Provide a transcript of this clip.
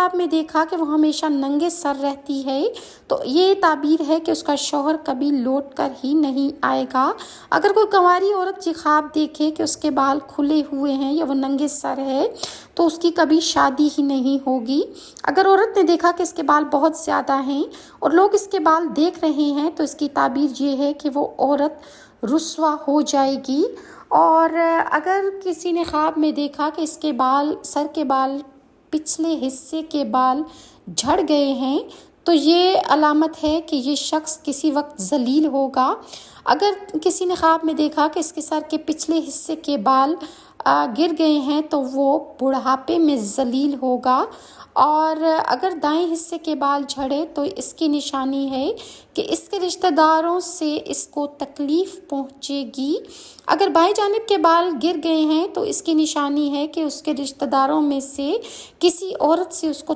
ख्वाब में देखा कि वो हमेशा नंगे सर रहती है तो ये ताबीर है कि उसका शौहर कभी लौट कर ही नहीं आएगा। अगर कोई कंवारी औरत ये ख्वाब देखे कि उसके बाल खुले हुए हैं या वो नंगे सर है तो उसकी कभी शादी ही नहीं होगी। अगर औरत ने देखा कि इसके बाल बहुत ज़्यादा हैं और लोग इसके बाल देख रहे हैं तो इसकी ताबीर ये है कि वो औरत रुस्वा हो जाएगी। और अगर किसी ने ख्वाब में देखा कि इसके बाल, सर के बाल, पिछले हिस्से के बाल झड़ गए हैं तो ये अलामत है कि ये शख्स किसी वक्त ज़लील होगा। अगर किसी ने ख्वाब में देखा कि इसके सर के पिछले हिस्से के बाल गिर गए हैं तो वो बुढ़ापे में ज़लील होगा। और अगर दाएं हिस्से के बाल झड़े तो इसकी निशानी है कि इसके रिश्तेदारों से इसको तकलीफ़ पहुंचेगी। अगर बाएं जानिब के बाल गिर गए हैं तो इसकी निशानी है कि उसके रिश्तेदारों में से किसी औरत से उसको